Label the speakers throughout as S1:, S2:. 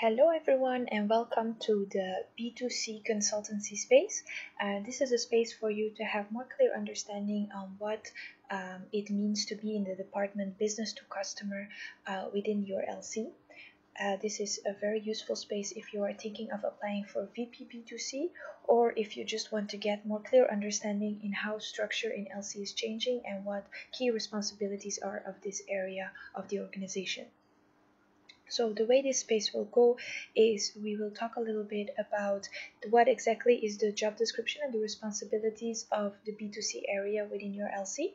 S1: Hello everyone and welcome to the B2C Consultancy Space. This is a space for you to have more clear understanding on what it means to be in the department business to customer within your LC. This is a very useful space if you are thinking of applying for VP B2C or if you just want to get more clear understanding in how structure in LC is changing and what key responsibilities are of this area of the organization. So the way this space will go is we will talk a little bit about what exactly is the job description and the responsibilities of the B2C area within your LC.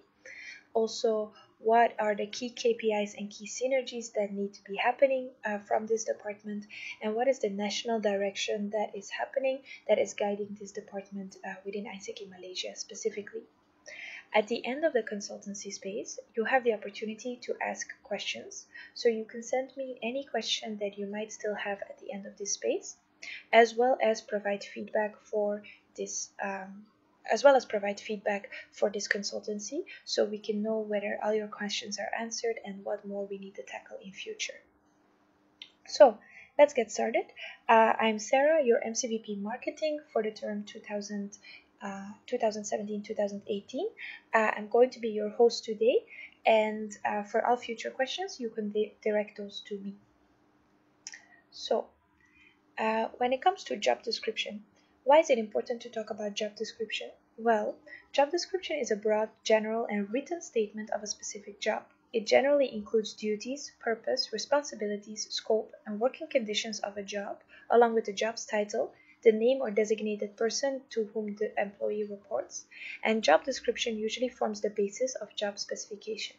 S1: Also, what are the key KPIs and key synergies that need to be happening from this department, and what is the national direction that is happening that is guiding this department within AIESEC in Malaysia specifically. At the end of the consultancy space, you have the opportunity to ask questions. So you can send me any question that you might still have at the end of this space, as well as provide feedback for this consultancy, so we can know whether all your questions are answered and what more we need to tackle in future. So let's get started. I'm Sarah, your MCVP Marketing for the term 2017-2018. I'm going to be your host today, and for all future questions you can direct those to me. So when it comes to job description, why is it important to talk about job description? Well, job description is a broad, general and written statement of a specific job. It generally includes duties, purpose, responsibilities, scope and working conditions of a job, along with the job's title, the name or designated person to whom the employee reports, and job description usually forms the basis of job specification.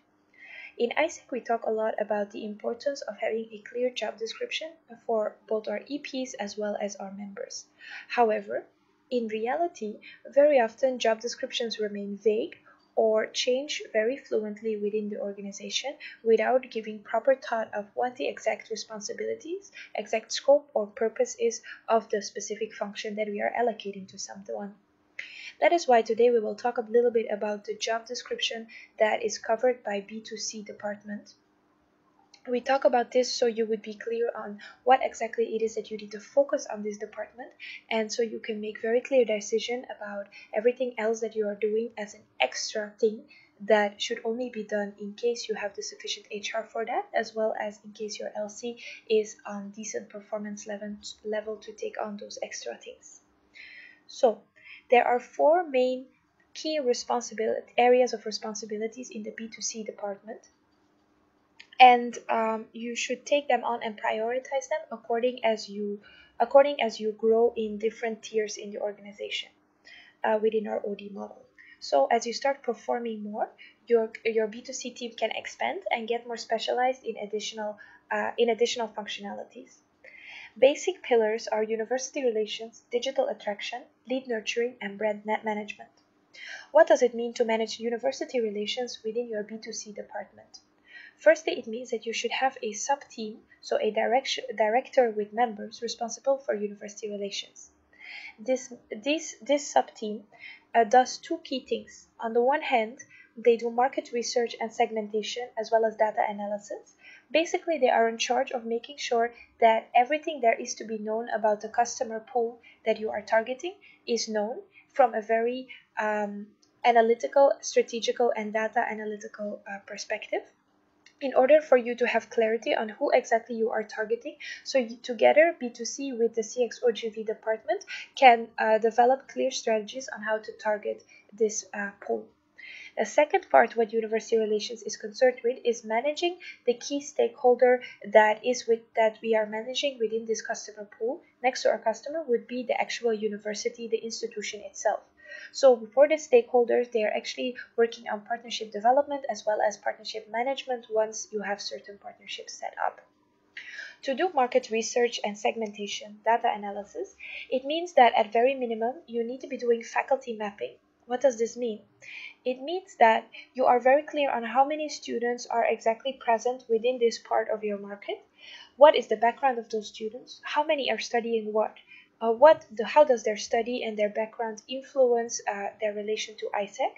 S1: In AIESEC, we talk a lot about the importance of having a clear job description for both our EPs as well as our members. However, in reality, very often job descriptions remain vague or change very fluently within the organization without giving proper thought of what the exact responsibilities, exact scope or purpose is of the specific function that we are allocating to someone. That is why today we will talk a little bit about the job description that is covered by B2C department. We talk about this so you would be clear on what exactly it is that you need to focus on this department, and so you can make very clear decision about everything else that you are doing as an extra thing that should only be done in case you have the sufficient HR for that, as well as in case your LC is on decent performance level to take on those extra things. So there are four main key areas of responsibilities in the B2C department, and you should take them on and prioritize them according as you grow in different tiers in the organization within our OD model. So as you start performing more, your B2C team can expand and get more specialized in additional functionalities. Basic pillars are university relations, digital attraction, lead nurturing, and brand net management. What does it mean to manage university relations within your B2C department? Firstly, it means that you should have a sub-team, so a director with members responsible for university relations. This sub-team does two key things. On the one hand, they do market research and segmentation as well as data analysis. Basically, they are in charge of making sure that everything there is to be known about the customer pool that you are targeting is known from a very analytical, strategical, and data analytical perspective, in order for you to have clarity on who exactly you are targeting. So together, B2C with the CXOGV department can develop clear strategies on how to target this pool. The second part, what university relations is concerned with, is managing the key stakeholder that we are managing within this customer pool. Next to our customer would be the actual university, the institution itself. So for the stakeholders, they are actually working on partnership development as well as partnership management once you have certain partnerships set up. To do market research and segmentation, data analysis, it means that at very minimum, you need to be doing faculty mapping. What does this mean? It means that you are very clear on how many students are exactly present within this part of your market. What is the background of those students? How many are studying what? How does their study and their background influence their relation to AIESEC?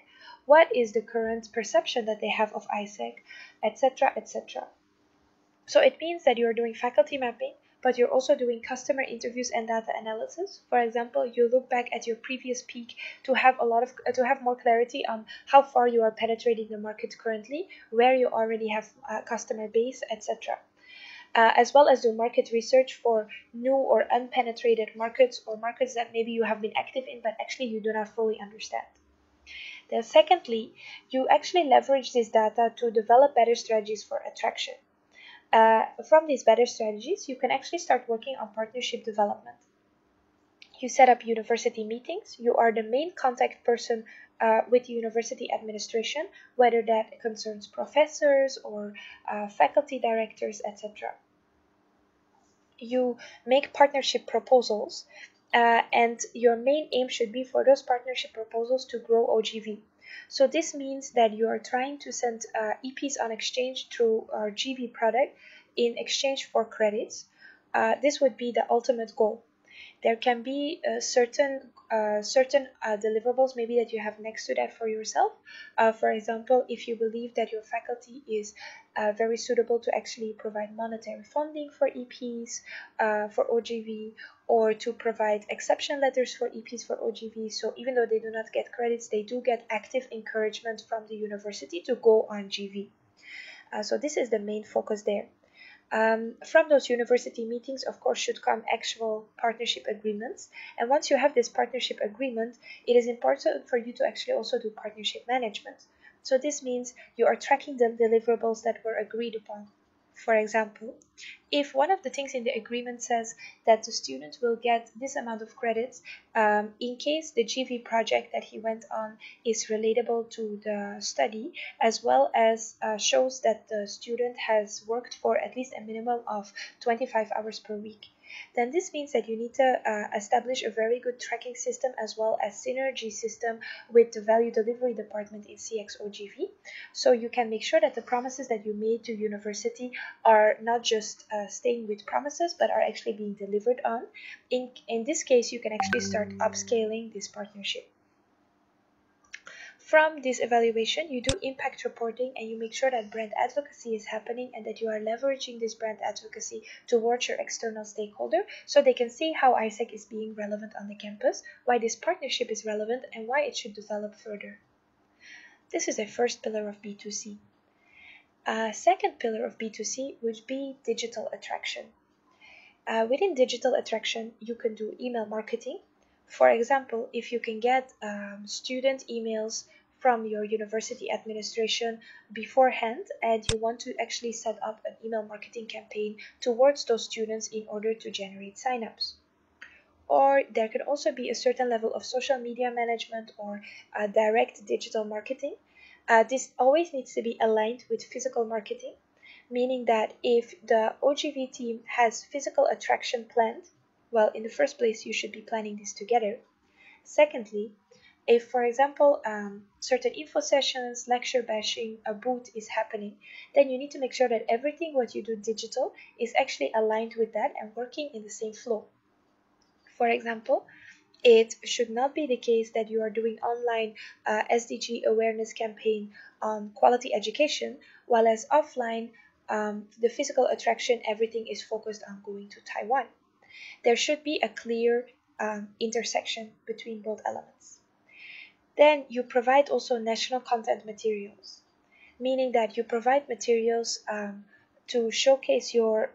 S1: What is the current perception that they have of AIESEC, etc., etc. So it means that you are doing faculty mapping, but you're also doing customer interviews and data analysis. For example, you look back at your previous peak to have more clarity on how far you are penetrating the market currently, where you already have a customer base, etc. As well as do market research for new or unpenetrated markets, or markets that maybe you have been active in but actually you do not fully understand. Then secondly, you actually leverage this data to develop better strategies for attraction. From these better strategies, you can actually start working on partnership development. You set up university meetings. You are the main contact person with the university administration, whether that concerns professors or faculty directors, etc. You make partnership proposals, and your main aim should be for those partnership proposals to grow OGV. So this means that you are trying to send EPs on exchange through our GV product in exchange for credits. This would be the ultimate goal. There can be certain deliverables maybe that you have next to that for yourself. For example, if you believe that your faculty is very suitable to actually provide monetary funding for EPs, for OGV, or to provide exception letters for EPs for OGV. So even though they do not get credits, they do get active encouragement from the university to go on GV. So this is the main focus there. From those university meetings, of course, should come actual partnership agreements. And once you have this partnership agreement, it is important for you to actually also do partnership management. So this means you are tracking the deliverables that were agreed upon. For example, if one of the things in the agreement says that the student will get this amount of credits in case the GV project that he went on is relatable to the study, as well as shows that the student has worked for at least a minimum of 25 hours per week, then this means that you need to establish a very good tracking system as well as synergy system with the value delivery department in CXOGV. So you can make sure that the promises that you made to university are not just staying with promises, but are actually being delivered on. In this case, you can actually start upscaling this partnership. From this evaluation, you do impact reporting and you make sure that brand advocacy is happening and that you are leveraging this brand advocacy towards your external stakeholder so they can see how AIESEC is being relevant on the campus, why this partnership is relevant, and why it should develop further. This is a first pillar of B2C. Second pillar of B2C would be digital attraction. Within digital attraction, you can do email marketing. For example, if you can get student emails from your university administration beforehand and you want to actually set up an email marketing campaign towards those students in order to generate signups. Or there can also be a certain level of social media management or direct digital marketing. This always needs to be aligned with physical marketing, meaning that if the OGV team has physical attraction planned, well, in the first place, you should be planning this together. Secondly, if, for example, certain info sessions, lecture bashing, a booth is happening, then you need to make sure that everything what you do digital is actually aligned with that and working in the same flow. For example, it should not be the case that you are doing online SDG awareness campaign on quality education, while as offline, the physical attraction, everything is focused on going to Taiwan. There should be a clear intersection between both elements. Then you provide also national content materials, meaning that you provide materials to showcase your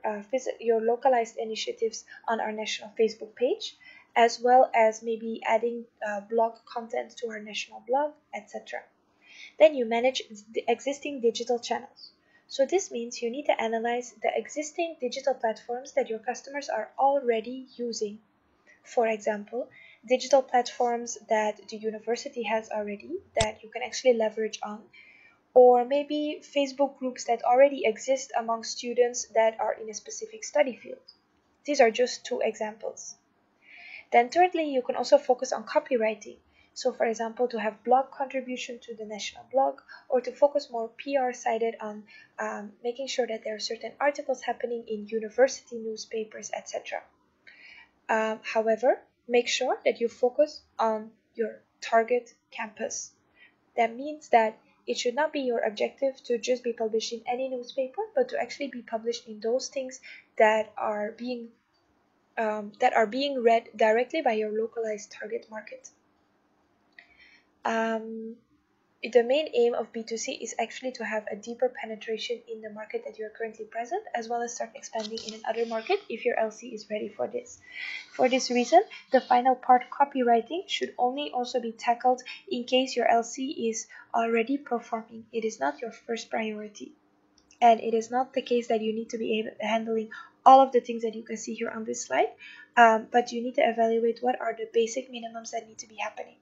S1: localized initiatives on our national Facebook page, as well as maybe adding blog content to our national blog, etc. Then you manage the existing digital channels. So this means you need to analyze the existing digital platforms that your customers are already using. For example, digital platforms that the university has already that you can actually leverage on, or maybe Facebook groups that already exist among students that are in a specific study field. These are just two examples. Then thirdly, you can also focus on copywriting. So for example, to have blog contribution to the national blog, or to focus more PR-sided on making sure that there are certain articles happening in university newspapers, etc. However, make sure that you focus on your target campus. That means that it should not be your objective to just be published in any newspaper, but to actually be published in those things that are being that are being read directly by your localized target market. The main aim of B2C is actually to have a deeper penetration in the market that you're currently present, as well as start expanding in another market if your LC is ready for this. For this reason, the final part, copywriting, should only also be tackled in case your LC is already performing. It is not your first priority. And it is not the case that you need to be handling all of the things that you can see here on this slide, but you need to evaluate what are the basic minimums that need to be happening.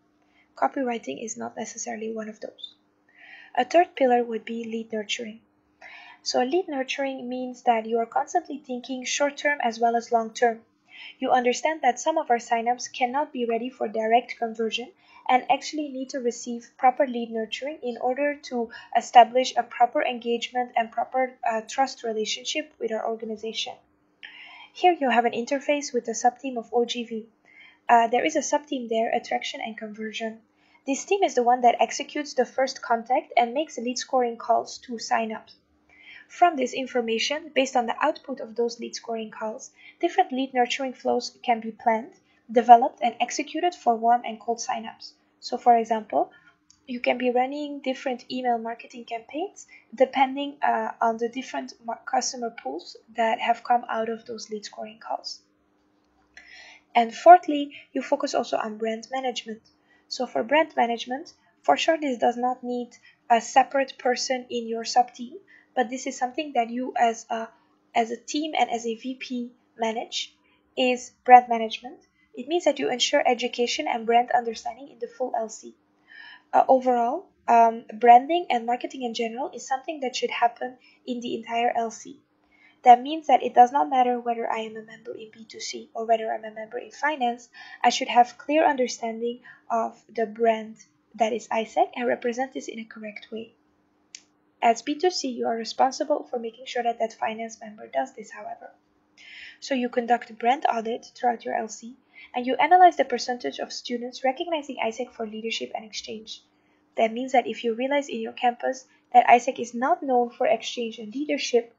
S1: Copywriting is not necessarily one of those. A third pillar would be lead nurturing. So lead nurturing means that you are constantly thinking short-term as well as long-term. You understand that some of our signups cannot be ready for direct conversion and actually need to receive proper lead nurturing in order to establish a proper engagement and proper trust relationship with our organization. Here you have an interface with the sub-team of OGV. There is a sub-team there, attraction and conversion. This team is the one that executes the first contact and makes lead scoring calls to signups. From this information, based on the output of those lead scoring calls, different lead nurturing flows can be planned, developed, and executed for warm and cold signups. So for example, you can be running different email marketing campaigns depending on the different customer pools that have come out of those lead scoring calls. And fourthly, you focus also on brand management. So for brand management, for sure this does not need a separate person in your sub-team, but this is something that you as a team and as a VP manage, is brand management. It means that you ensure education and brand understanding in the full LC. Overall, branding and marketing in general is something that should happen in the entire LC. That means that it does not matter whether I am a member in B2C or whether I'm a member in finance, I should have clear understanding of the brand that is AIESEC and represent this in a correct way. As B2C, you are responsible for making sure that that finance member does this, however. So you conduct brand audit throughout your LC, and you analyze the percentage of students recognizing AIESEC for leadership and exchange. That means that if you realize in your campus that AIESEC is not known for exchange and leadership,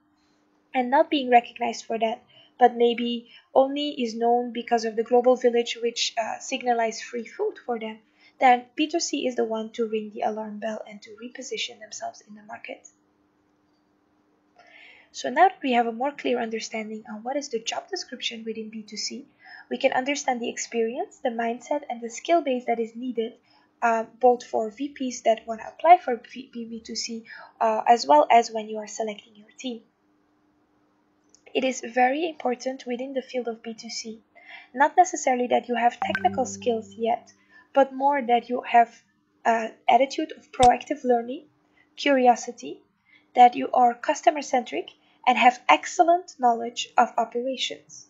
S1: and not being recognized for that, but maybe only is known because of the global village which signalized free food for them, then B2C is the one to ring the alarm bell and to reposition themselves in the market. So now that we have a more clear understanding on what is the job description within B2C, we can understand the experience, the mindset, and the skill base that is needed both for VPs that want to apply for B2C as well as when you are selecting your team. It is very important within the field of B2C, not necessarily that you have technical skills yet, but more that you have an attitude of proactive learning, curiosity, that you are customer-centric and have excellent knowledge of operations.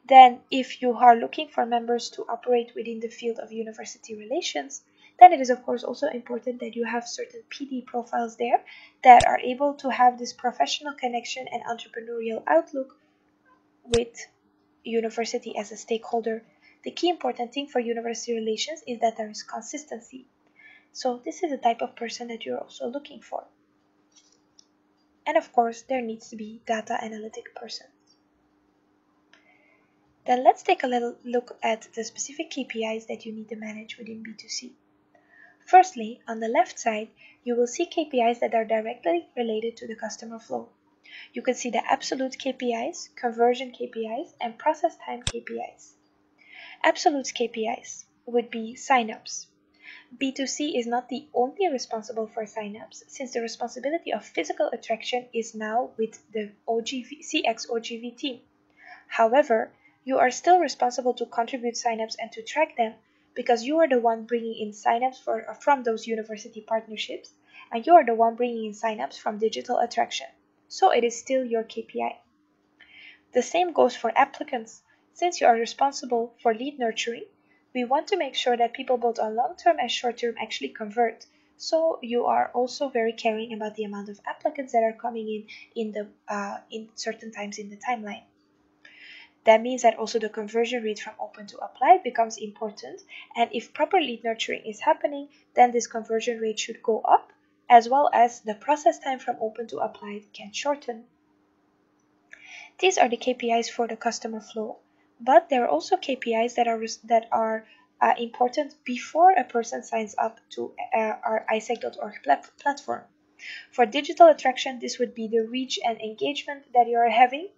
S1: Then, if you are looking for members to operate within the field of university relations, then it is of course also important that you have certain PD profiles there that are able to have this professional connection and entrepreneurial outlook with university as a stakeholder. The key important thing for university relations is that there is consistency. So this is the type of person that you're also looking for. And of course, there needs to be data analytic person. Then let's take a little look at the specific KPIs that you need to manage within B2C. Firstly, on the left side, you will see KPIs that are directly related to the customer flow. You can see the absolute KPIs, conversion KPIs, and process time KPIs. Absolute KPIs would be signups. B2C is not the only responsible for signups, since the responsibility of physical attraction is now with the CX-OGV team. However, you are still responsible to contribute signups and to track them, because you are the one bringing in signups from those university partnerships, and you are the one bringing in signups from digital attraction. So it is still your KPI. The same goes for applicants. Since you are responsible for lead nurturing, we want to make sure that people both on long-term and short-term actually convert. So you are also very caring about the amount of applicants that are coming in certain times in the timeline. That means that also the conversion rate from open to applied becomes important, and if proper lead nurturing is happening, then this conversion rate should go up, as well as the process time from open to applied can shorten. These are the KPIs for the customer flow, but there are also KPIs that are important before a person signs up to our AIESEC.org platform. For digital attraction, this would be the reach and engagement that you are having.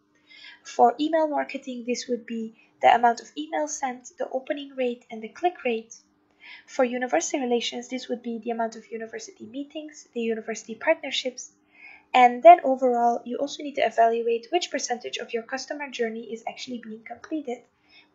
S1: For email marketing, this would be the amount of emails sent, the opening rate, and the click rate. For university relations, this would be the amount of university meetings, the university partnerships. And then overall, you also need to evaluate which percentage of your customer journey is actually being completed.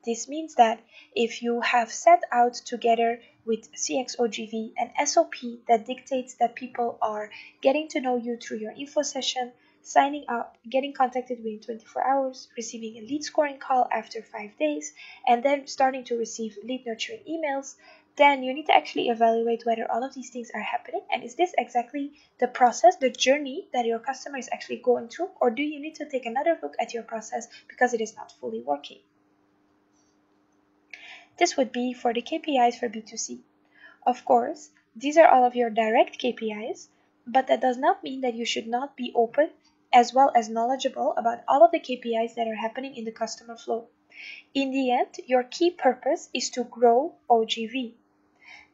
S1: This means that if you have set out together with CXOGV an SOP that dictates that people are getting to know you through your info session, signing up, getting contacted within 24 hours, receiving a lead scoring call after 5 days, and then starting to receive lead nurturing emails, then you need to actually evaluate whether all of these things are happening, and is this exactly the process, the journey that your customer is actually going through, or do you need to take another look at your process because it is not fully working? This would be for the KPIs for B2C. Of course, these are all of your direct KPIs, but that does not mean that you should not be open as well as knowledgeable about all of the KPIs that are happening in the customer flow. In the end, your key purpose is to grow OGV.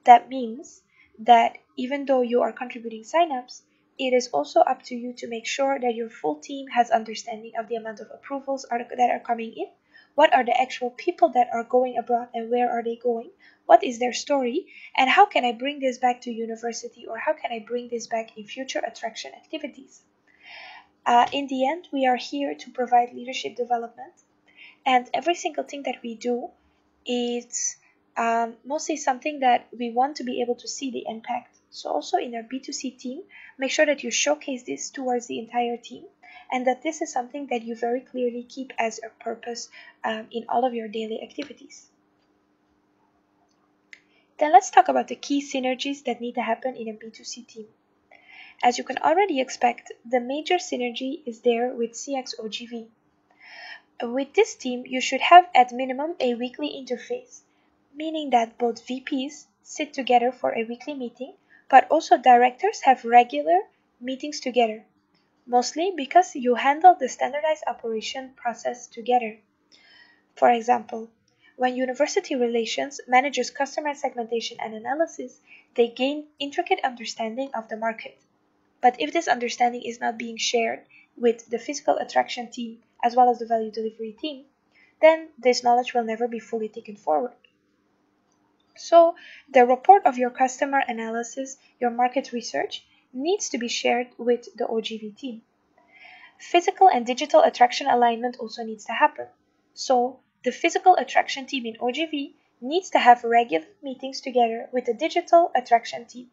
S1: That means that even though you are contributing signups, it is also up to you to make sure that your full team has understanding of the amount of approvals that are coming in, what are the actual people that are going abroad and where are they going, what is their story, and how can I bring this back to university, or how can I bring this back in future attraction activities. In the end, we are here to provide leadership development, and every single thing that we do is mostly something that we want to be able to see the impact. So also in our B2C team, make sure that you showcase this towards the entire team, and that this is something that you very clearly keep as a purpose in all of your daily activities. Then let's talk about the key synergies that need to happen in a B2C team. As you can already expect, the major synergy is there with CXOGV. With this team, you should have at minimum a weekly interface, meaning that both VPs sit together for a weekly meeting, but also directors have regular meetings together, mostly because you handle the standardized operation process together. For example, when university relations manages customer segmentation and analysis, they gain intricate understanding of the market. But if this understanding is not being shared with the physical attraction team as well as the value delivery team, then this knowledge will never be fully taken forward. So the report of your customer analysis, your market research, needs to be shared with the OGV team. Physical and digital attraction alignment also needs to happen. So the physical attraction team in OGV needs to have regular meetings together with the digital attraction team.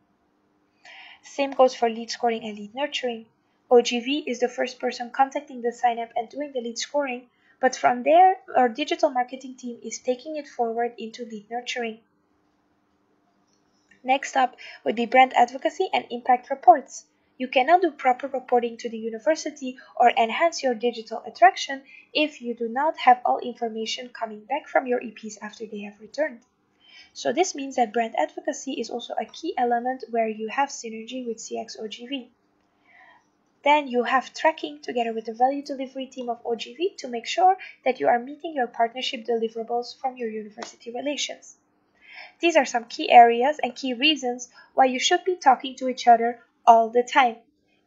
S1: Same goes for lead scoring and lead nurturing. OGV is the first person contacting the sign up and doing the lead scoring, but from there, our digital marketing team is taking it forward into lead nurturing. Next up would be brand advocacy and impact reports. You cannot do proper reporting to the university or enhance your digital attraction if you do not have all information coming back from your EPs after they have returned. So this means that brand advocacy is also a key element where you have synergy with CXOGV. Then you have tracking together with the value delivery team of OGV to make sure that you are meeting your partnership deliverables from your university relations. These are some key areas and key reasons why you should be talking to each other all the time.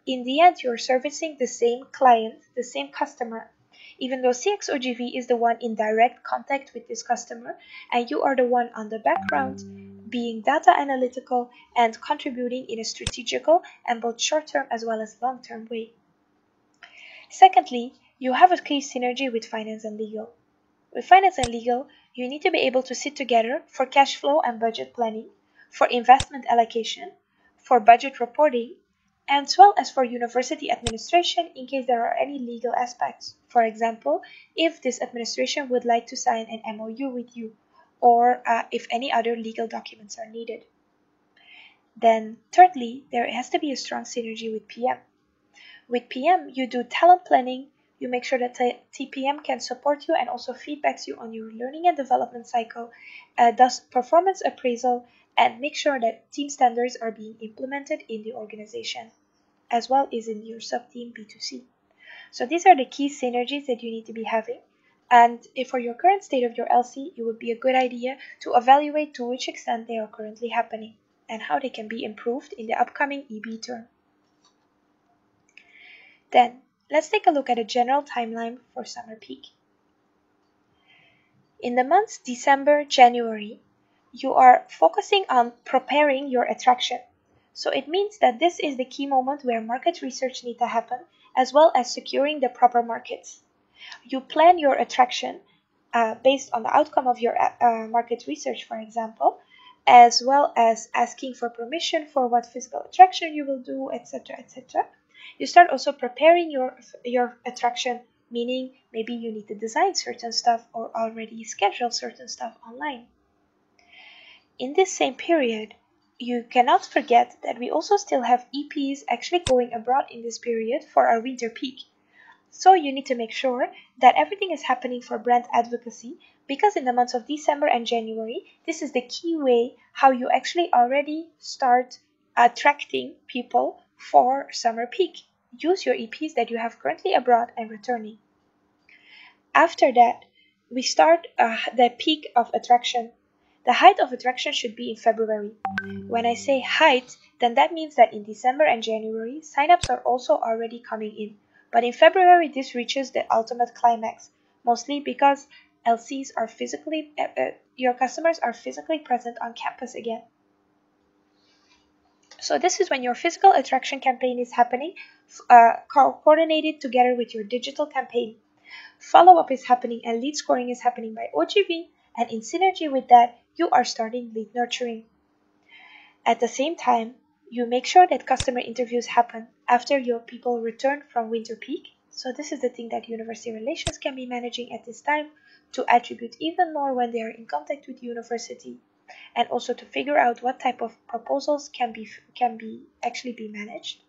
S1: In the end, you're servicing the same client, the same customer. Even though CXOGV is the one in direct contact with this customer, and you are the one on the background, being data analytical and contributing in a strategical and both short-term as well as long-term way. Secondly, you have a key synergy with finance and legal. With finance and legal, you need to be able to sit together for cash flow and budget planning, for investment allocation, for budget reporting, as well as for university administration in case there are any legal aspects. For example, if this administration would like to sign an MOU with you, or if any other legal documents are needed. Then thirdly, there has to be a strong synergy with PM. With PM, you do talent planning, you make sure that TPM can support you and also feedbacks you on your learning and development cycle, does performance appraisal, and make sure that team standards are being implemented in the organization, as well as in your sub-team B2C. So these are the key synergies that you need to be having. And if for your current state of your LC, it would be a good idea to evaluate to which extent they are currently happening and how they can be improved in the upcoming EB term. Then, let's take a look at a general timeline for summer peak. In the months December, January, you are focusing on preparing your attraction. So it means that this is the key moment where market research needs to happen, as well as securing the proper markets. You plan your attraction based on the outcome of your market research, for example, as well as asking for permission for what physical attraction you will do, etc., etc. You start also preparing your attraction, meaning maybe you need to design certain stuff or already schedule certain stuff online. In this same period, you cannot forget that we also still have EPs actually going abroad in this period for our winter peak. So you need to make sure that everything is happening for brand advocacy, because in the months of December and January, this is the key way how you actually already start attracting people for summer peak. Use your EPs that you have currently abroad and returning. After that, we start the peak of attraction. The height of attraction should be in February. When I say height, then that means that in December and January, signups are also already coming in. But in February, this reaches the ultimate climax, mostly because LCs are physically, your customers are physically present on campus again. So this is when your physical attraction campaign is happening, coordinated together with your digital campaign. Follow-up is happening and lead scoring is happening by OGV, and in synergy with that, you are starting lead nurturing. At the same time, you make sure that customer interviews happen after your people return from winter peak. So this is the thing that university relations can be managing at this time, to attribute even more when they are in contact with the university, and also to figure out what type of proposals can actually be managed.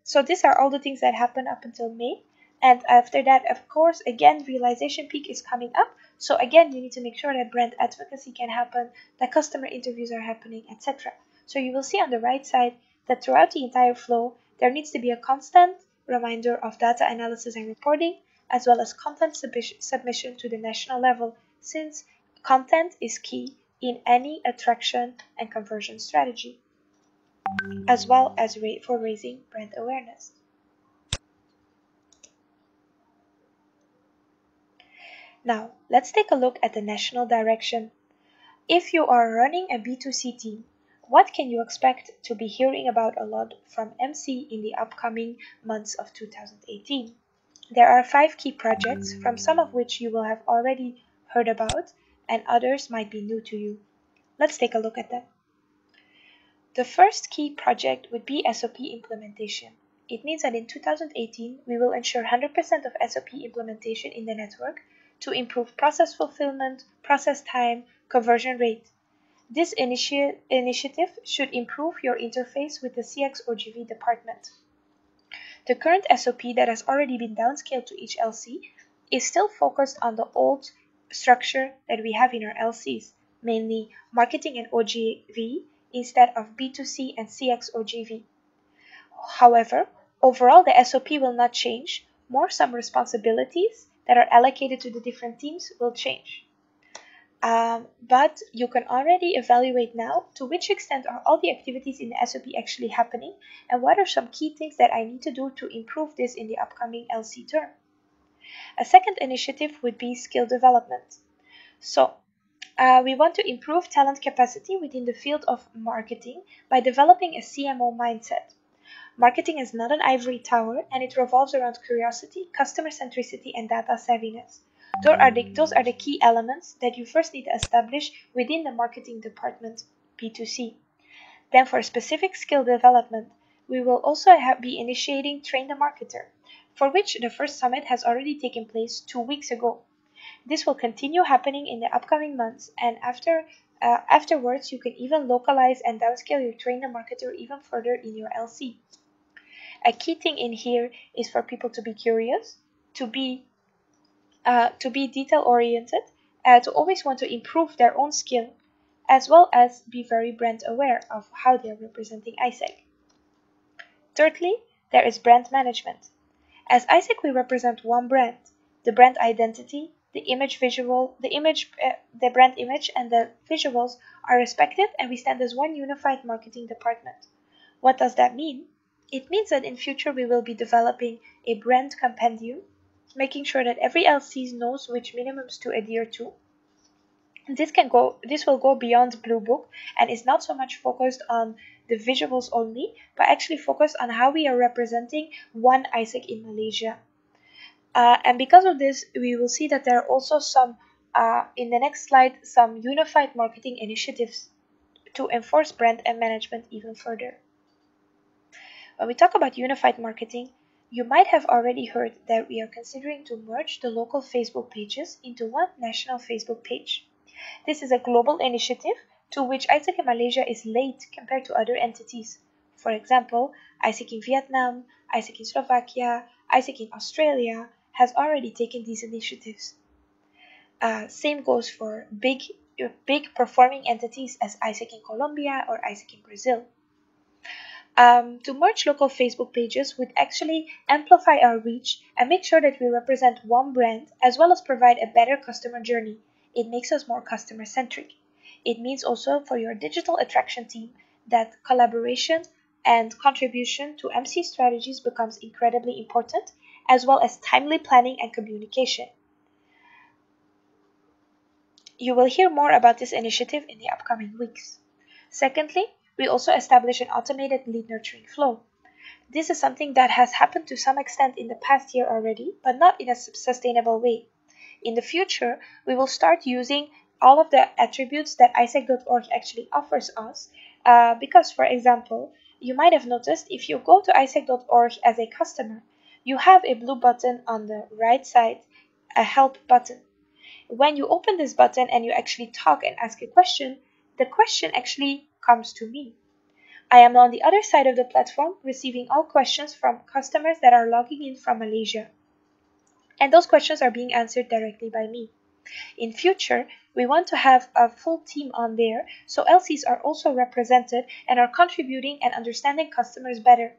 S1: So these are all the things that happen up until May. And after that, of course, again, realization peak is coming up. So again, you need to make sure that brand advocacy can happen, that customer interviews are happening, etc. So you will see on the right side that throughout the entire flow, there needs to be a constant reminder of data analysis and reporting, as well as content submission to the national level, since content is key in any attraction and conversion strategy, as well as for raising brand awareness. Now, let's take a look at the national direction. If you are running a B2C team, what can you expect to be hearing about a lot from MC in the upcoming months of 2018? There are 5 key projects, from some of which you will have already heard about, and others might be new to you. Let's take a look at them. The first key project would be SOP implementation. It means that in 2018, we will ensure 100% of SOP implementation in the network to improve process fulfillment, process time, conversion rate. This initiative should improve your interface with the CX or GV department. The current SOP that has already been downscaled to each LC is still focused on the old structure that we have in our LCs, mainly marketing and OGV instead of B2C and CX or GV. However, overall the SOP will not change, more some responsibilities that are allocated to the different teams will change. But you can already evaluate now to which extent are all the activities in the SOP actually happening, and what are some key things that I need to do to improve this in the upcoming LC term. A second initiative would be skill development. So we want to improve talent capacity within the field of marketing by developing a CMO mindset. Marketing is not an ivory tower, and it revolves around curiosity, customer centricity, and data savviness. Those are the key elements that you first need to establish within the marketing department, B2C. Then for specific skill development, we will also be initiating Train the Marketer, for which the first summit has already taken place 2 weeks ago. This will continue happening in the upcoming months, and afterwards you can even localize and downscale your Train the Marketer even further in your LC. A key thing in here is for people to be curious, to be detail oriented, to always want to improve their own skill, as well as be very brand aware of how they're representing AIESEC. Thirdly, there is brand management. As AIESEC, we represent one brand. The brand identity, the brand image and the visuals are respected, and we stand as one unified marketing department. What does that mean? It means that in future we will be developing a brand compendium, making sure that every LC knows which minimums to adhere to. This will go beyond Blue Book and is not so much focused on the visuals only, but actually focused on how we are representing one AIESEC in Malaysia. And because of this, we will see that there are also some, in the next slide, some unified marketing initiatives to enforce brand and management even further. When we talk about unified marketing, you might have already heard that we are considering to merge the local Facebook pages into one national Facebook page. This is a global initiative to which AIESEC in Malaysia is late compared to other entities. For example, AIESEC in Vietnam, AIESEC in Slovakia, AIESEC in Australia has already taken these initiatives. Same goes for big performing entities as AIESEC in Colombia or AIESEC in Brazil. To merge local Facebook pages would actually amplify our reach and make sure that we represent one brand as well as provide a better customer journey. It makes us more customer-centric. It means also for your digital attraction team that collaboration and contribution to MC strategies becomes incredibly important, as well as timely planning and communication. You will hear more about this initiative in the upcoming weeks. Secondly, we also establish an automated lead nurturing flow. This is something that has happened to some extent in the past year already, but not in a sustainable way. In the future, we will start using all of the attributes that AIESEC.org actually offers us because, for example, you might have noticed if you go to AIESEC.org as a customer, you have a blue button on the right side, a help button. When you open this button and you actually talk and ask a question, the question actually comes to me. I am on the other side of the platform receiving all questions from customers that are logging in from Malaysia. And those questions are being answered directly by me. In future, we want to have a full team on there, so LCs are also represented and are contributing and understanding customers better.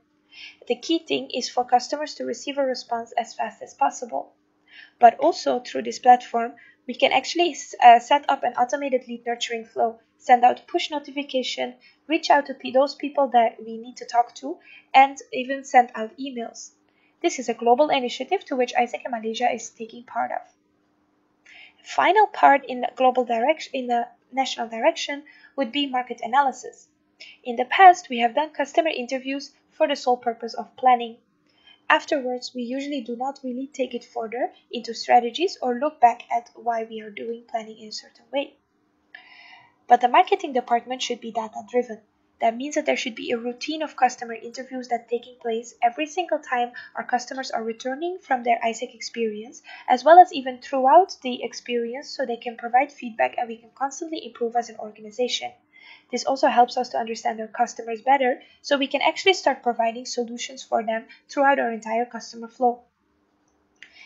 S1: The key thing is for customers to receive a response as fast as possible. But also through this platform, we can actually set up an automated lead nurturing flow, send out push notification, reach out to those people that we need to talk to, and even send out emails. This is a global initiative to which AIESEC in Malaysia is taking part of. Final part in the national direction would be market analysis. In the past, we have done customer interviews for the sole purpose of planning. Afterwards, we usually do not really take it further into strategies or look back at why we are doing planning in a certain way. But the marketing department should be data-driven. That means that there should be a routine of customer interviews that taking place every single time our customers are returning from their AIESEC experience, as well as even throughout the experience so they can provide feedback and we can constantly improve as an organization. This also helps us to understand our customers better so we can actually start providing solutions for them throughout our entire customer flow.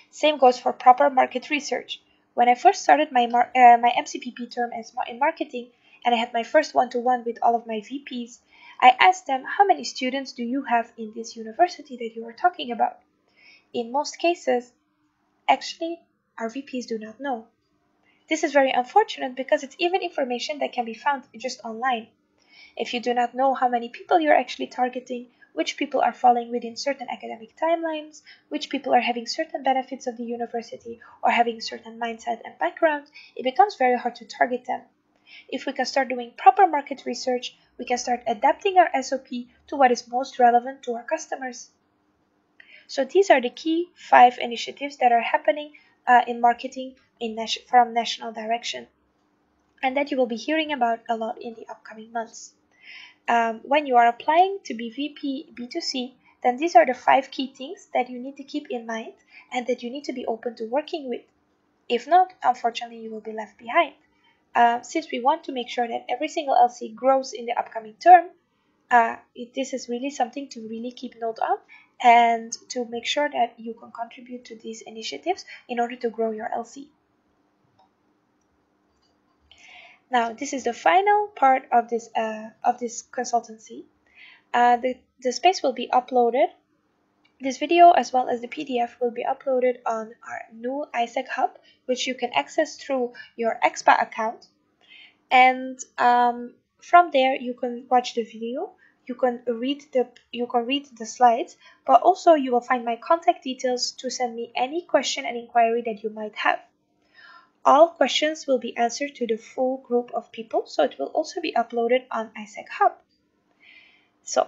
S1: Same goes for proper market research. When I first started my MCPP term in marketing, and I had my first one-to-one with all of my VPs, I asked them, how many students do you have in this university that you are talking about? In most cases, actually, our VPs do not know. This is very unfortunate because it's even information that can be found just online. If you do not know how many people you're actually targeting, which people are falling within certain academic timelines, which people are having certain benefits of the university or having certain mindset and background, it becomes very hard to target them. If we can start doing proper market research, we can start adapting our SOP to what is most relevant to our customers. So these are the key 5 initiatives that are happening in marketing from national direction, and that you will be hearing about a lot in the upcoming months. When you are applying to be VP B2C, then these are the 5 key things that you need to keep in mind and that you need to be open to working with. If not, unfortunately, you will be left behind. Since we want to make sure that every single LC grows in the upcoming term, this is really something to really keep note of and to make sure that you can contribute to these initiatives in order to grow your LC. Now, this is the final part of this consultancy. The space will be uploaded This video as well as the PDF will be uploaded on our new AIESEC hub, which you can access through your Expa account. And from there you can watch the video, you can read the slides, but also you will find my contact details to send me any question and inquiry that you might have. All questions will be answered to the full group of people, so it will also be uploaded on AIESEC hub. So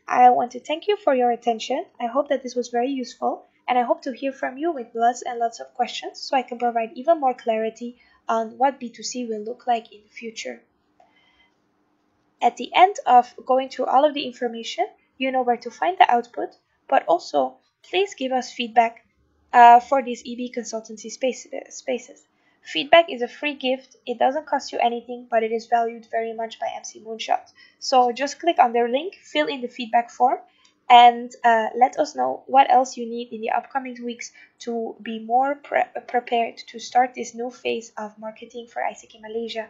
S1: I want to thank you for your attention. I hope that this was very useful, and I hope to hear from you with lots and lots of questions so I can provide even more clarity on what B2C will look like in the future. At the end of going through all of the information, you know where to find the output, but also please give us feedback for these EB consultancy spaces. Feedback is a free gift. It doesn't cost you anything, but it is valued very much by MC Moonshot. So just click on their link, fill in the feedback form, and let us know what else you need in the upcoming weeks to be more prepared to start this new phase of marketing for AIESEC in Malaysia.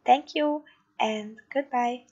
S1: Thank you and goodbye.